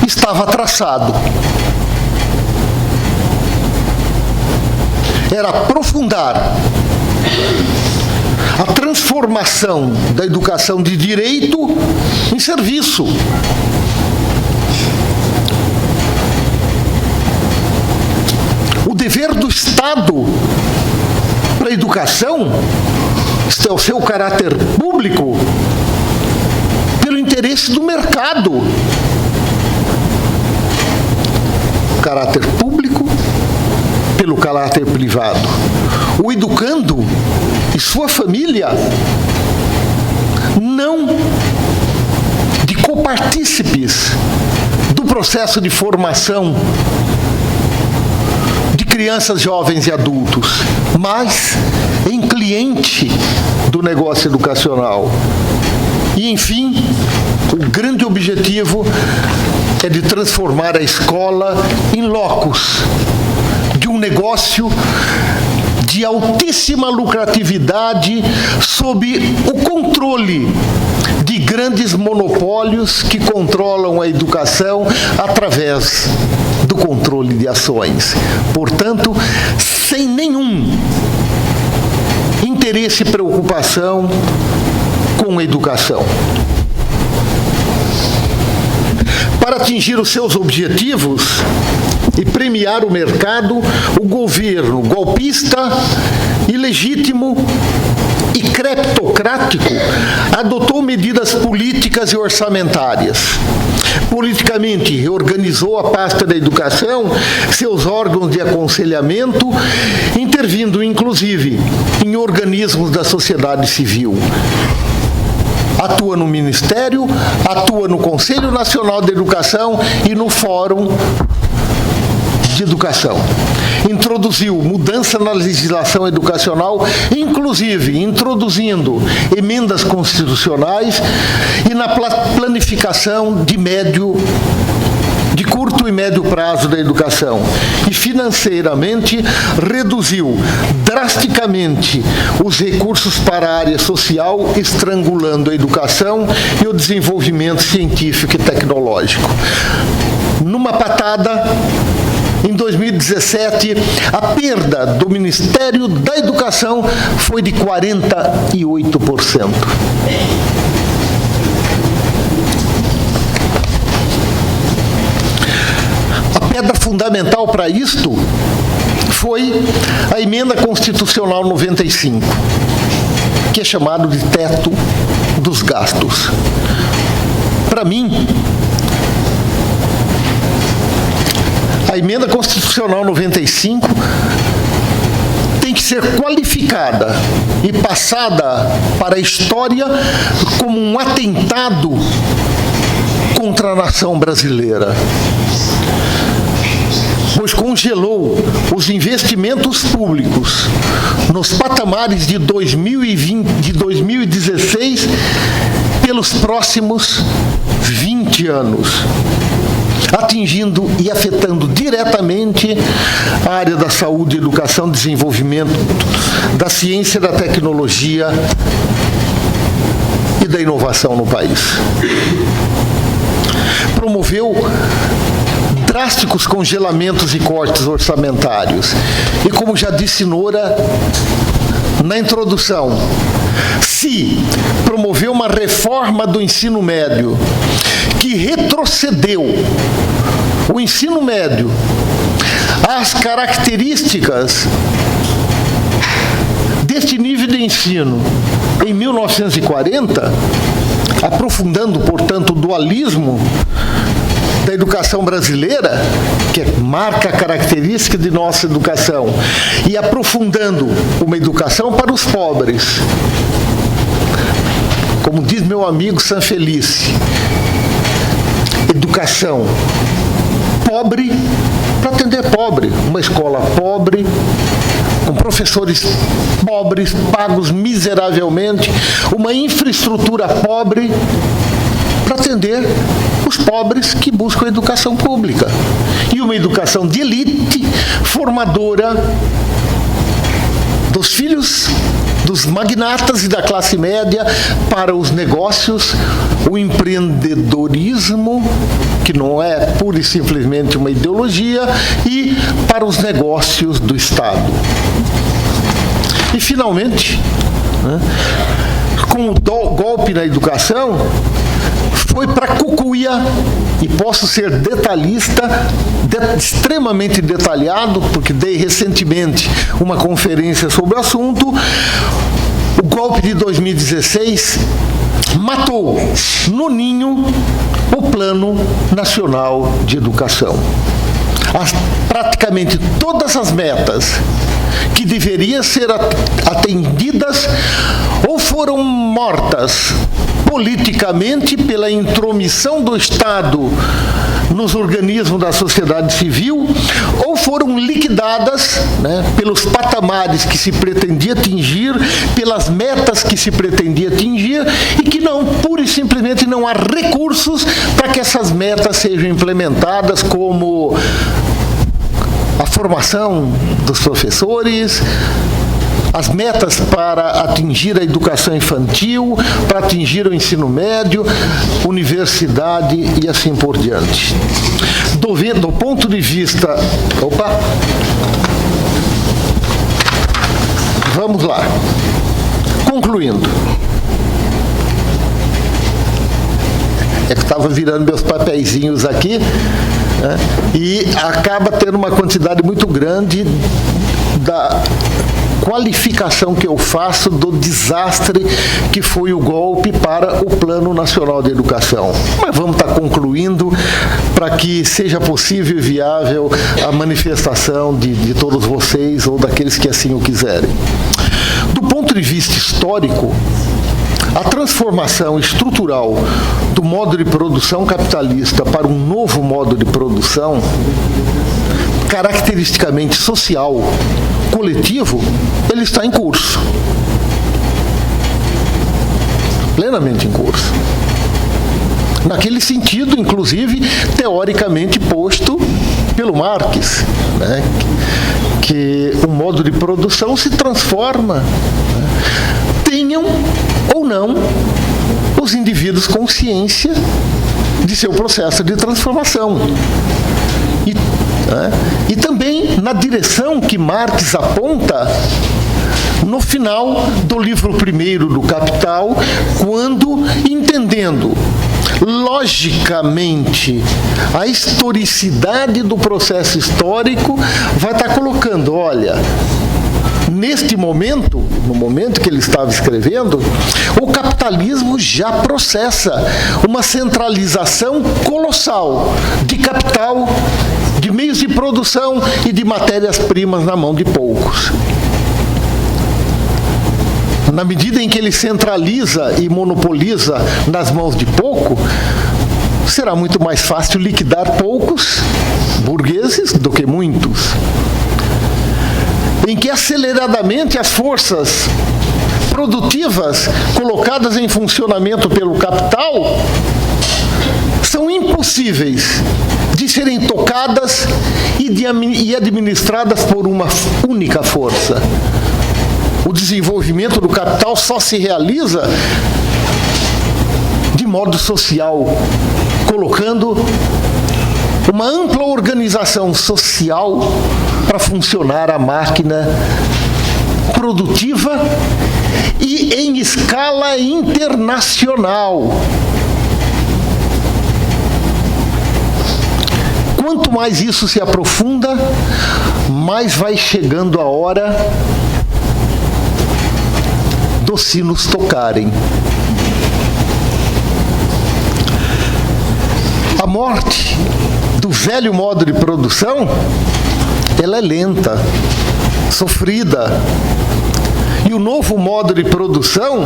estava traçado. Era aprofundar a transformação da educação de direito em serviço. O dever do Estado para a educação, isto é, o seu caráter público, pelo interesse do mercado. O caráter público pelo caráter privado. O educando e sua família não de copartícipes do processo de formação de crianças, jovens e adultos, mas em cliente do negócio educacional. E, enfim, o grande objetivo é de transformar a escola em locus de um negócio de altíssima lucratividade sob o controle de grandes monopólios que controlam a educação através do controle de ações. Portanto, sem nenhum interesse e preocupação com a educação. Para atingir os seus objetivos e premiar o mercado, o governo golpista, ilegítimo e creptocrático adotou medidas políticas e orçamentárias. Politicamente, reorganizou a pasta da educação, seus órgãos de aconselhamento, intervindo, inclusive, em organismos da sociedade civil. Atua no Ministério, atua no Conselho Nacional de Educação e no Fórum de Educação. Introduziu mudança na legislação educacional, inclusive introduzindo emendas constitucionais e na planificação de curto e médio prazo da educação. E financeiramente reduziu drasticamente os recursos para a área social, estrangulando a educação e o desenvolvimento científico e tecnológico. Numa patada, em 2017, a perda do Ministério da Educação foi de 48%. A pedra fundamental para isto foi a Emenda Constitucional 95, que é chamado de teto dos gastos. Para mim, a Emenda Constitucional 95 tem que ser qualificada e passada para a história como um atentado contra a nação brasileira, pois congelou os investimentos públicos nos patamares de 2016 pelos próximos 20 anos, atingindo e afetando diretamente a área da saúde, educação, desenvolvimento, da ciência, da tecnologia e da inovação no país. Promoveu drásticos congelamentos e cortes orçamentários. E como já disse Nora na introdução, se promoveu uma reforma do ensino médio que retrocedeu o ensino médio às características deste nível de ensino em 1940, aprofundando, portanto, o dualismo da educação brasileira, que marca a característica de nossa educação, e aprofundando uma educação para os pobres. Como diz meu amigo Sanfelice, educação pobre para atender pobre, uma escola pobre, com professores pobres, pagos miseravelmente, uma infraestrutura pobre para atender os pobres que buscam educação pública. E uma educação de elite, formadora dos filhos dos magnatas e da classe média para os negócios, o empreendedorismo, que não é pura e simplesmente uma ideologia, e para os negócios do Estado. E, finalmente, com o golpe na educação, foi para Cucuia, e posso ser detalhista, extremamente detalhado, porque dei recentemente uma conferência sobre o assunto. O golpe de 2016 matou no ninho o Plano Nacional de Educação. Praticamente todas as metas que deveriam ser atendidas ou foram mortas politicamente pela intromissão do Estado nos organismos da sociedade civil, ou foram liquidadas, pelos patamares que se pretendia atingir, pelas metas que se pretendia atingir, e que não, pura e simplesmente não há recursos para que essas metas sejam implementadas, como a formação dos professores, as metas para atingir a educação infantil, para atingir o ensino médio, universidade e assim por diante. Do ponto de vista... Vamos lá. Concluindo. É que estava virando meus papeizinhos aqui, e acaba tendo uma quantidade muito grande da qualificação que eu faço do desastre que foi o golpe para o Plano Nacional de Educação. Mas vamos estar concluindo para que seja possível e viável a manifestação de todos vocês ou daqueles que assim o quiserem. Do ponto de vista histórico, a transformação estrutural do modo de produção capitalista para um novo modo de produção, caracteristicamente social, coletivo, ele está em curso. Plenamente em curso. Naquele sentido, inclusive, teoricamente posto pelo Marx, que o modo de produção se transforma, tenham ou não os indivíduos consciência de seu processo de transformação. E né? E também na direção que Marx aponta no final do livro primeiro do Capital, quando, entendendo logicamente a historicidade do processo histórico, vai estar colocando, olha, neste momento, no momento que ele estava escrevendo, o capitalismo já processa uma centralização colossal de capital, de meios de produção e de matérias-primas na mão de poucos. Na medida em que ele centraliza e monopoliza nas mãos de pouco, será muito mais fácil liquidar poucos burgueses do que muitos. Em que aceleradamente as forças produtivas colocadas em funcionamento pelo capital são impossíveis de serem tocadas e administradas por uma única força. O desenvolvimento do capital só se realiza de modo social, colocando uma ampla organização social para funcionar a máquina produtiva e em escala internacional. Quanto mais isso se aprofunda, mais vai chegando a hora dos sinos tocarem. A morte do velho modo de produção, ela é lenta, sofrida. E o novo modo de produção,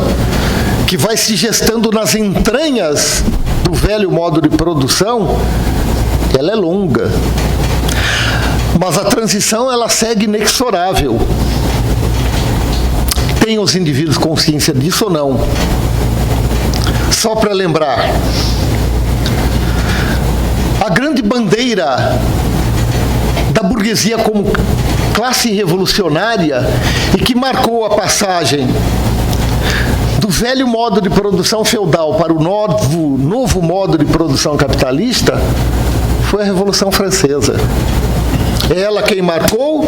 que vai se gestando nas entranhas do velho modo de produção, ela é longa. Mas a transição, ela segue inexorável. Tem os indivíduos consciência disso ou não? Só para lembrar, a grande bandeira da burguesia como classe revolucionária e que marcou a passagem do velho modo de produção feudal para o novo modo de produção capitalista foi a Revolução Francesa. É ela quem marcou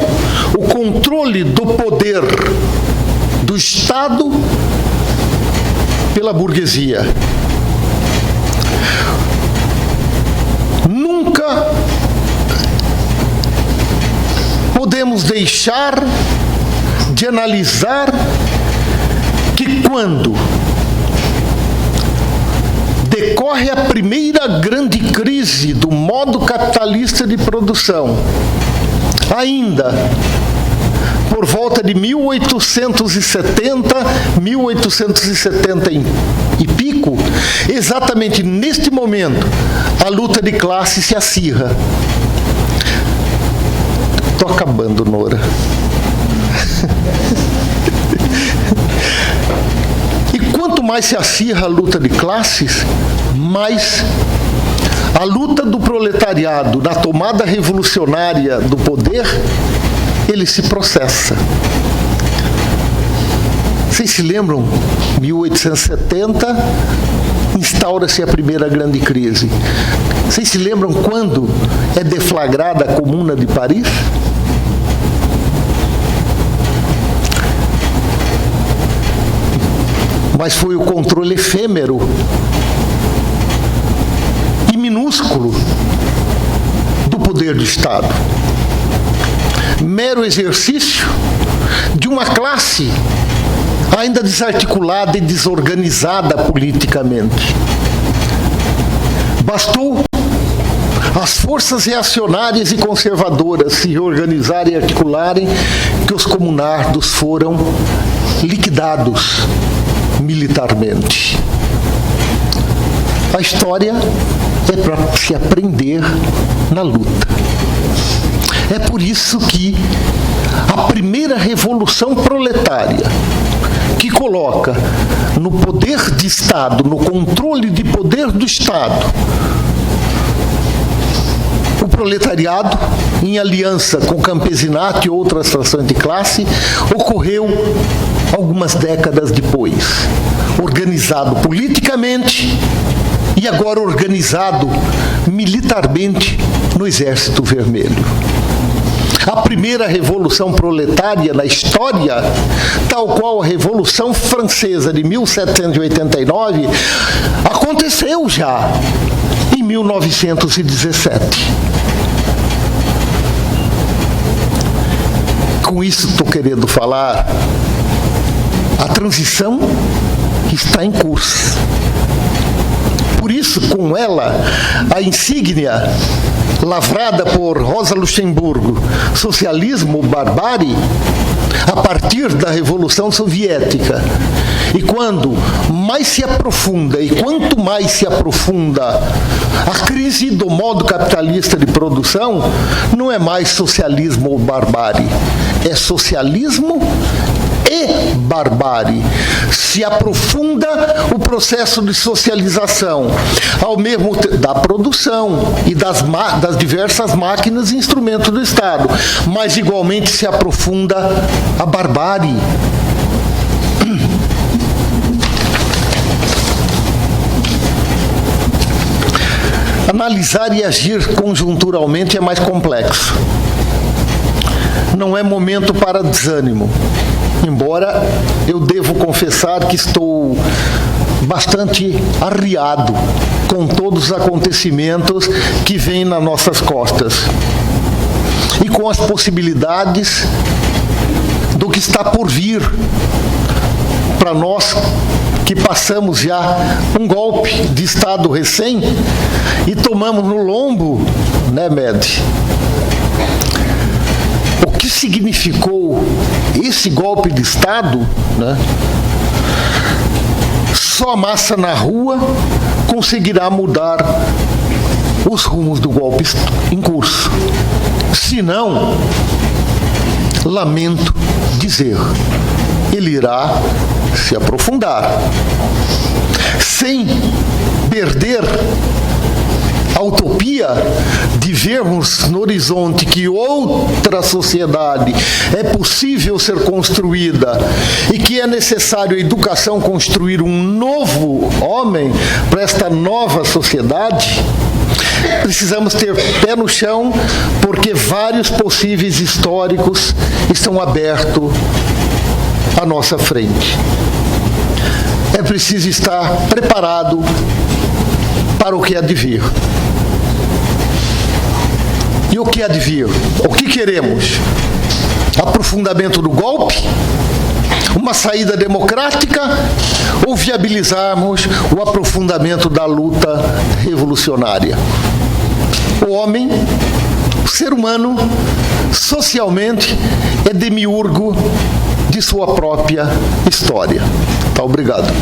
o controle do poder do Estado pela burguesia. Nunca podemos deixar de analisar que quando decorre a primeira grande crise do modo capitalista de produção, ainda por volta de 1870, 1870 e pico, exatamente neste momento, a luta de classe se acirra. Estou acabando, Nora. E quanto mais se acirra a luta de classes, mais a luta do proletariado na tomada revolucionária do poder, ele se processa. Vocês se lembram? 1870, instaura-se a primeira grande crise. Vocês se lembram quando é deflagrada a Comuna de Paris? Mas foi o controle efêmero e minúsculo do poder do Estado. Mero exercício de uma classe ainda desarticulada e desorganizada politicamente. Bastou as forças reacionárias e conservadoras se reorganizarem e articularem que os comunardos foram liquidados militarmente. A história é para se aprender na luta. É por isso que a primeira revolução proletária, que coloca no poder de Estado, no controle de poder do Estado, o proletariado, em aliança com o campesinato e outras frações de classe, ocorreu algumas décadas depois, organizado politicamente e agora organizado militarmente no Exército Vermelho. A primeira revolução proletária na história, tal qual a Revolução Francesa de 1789, aconteceu já em 1917. Com isso estou querendo falar, a transição está em curso. Por isso, com ela, a insígnia lavrada por Rosa Luxemburgo, socialismo, barbárie, a partir da Revolução Soviética. E quando mais se aprofunda, e quanto mais se aprofunda a crise do modo capitalista de produção, não é mais socialismo ou barbárie, é socialismo e barbárie. Se aprofunda o processo de socialização ao mesmo tempo da produção e das diversas máquinas e instrumentos do Estado, mas igualmente se aprofunda a barbárie. Analisar e agir conjunturalmente é mais complexo. Não é momento para desânimo. Embora eu devo confessar que estou bastante arriado com todos os acontecimentos que vêm nas nossas costas e com as possibilidades do que está por vir para nós que passamos já um golpe de Estado recém e tomamos no lombo, né, Med? O que significou esse golpe de Estado, né? Só a massa na rua conseguirá mudar os rumos do golpe em curso. Se não, lamento dizer, ele irá se aprofundar, sem perder a utopia de vermos no horizonte que outra sociedade é possível ser construída e que é necessário a educação construir um novo homem para esta nova sociedade. Precisamos ter pé no chão, porque vários possíveis históricos estão abertos à nossa frente. É preciso estar preparado para o que há de vir. E o que há de vir? O que queremos? Aprofundamento do golpe? Uma saída democrática? Ou viabilizarmos o aprofundamento da luta revolucionária? O homem, o ser humano, socialmente, é demiurgo de sua própria história. Tá, obrigado.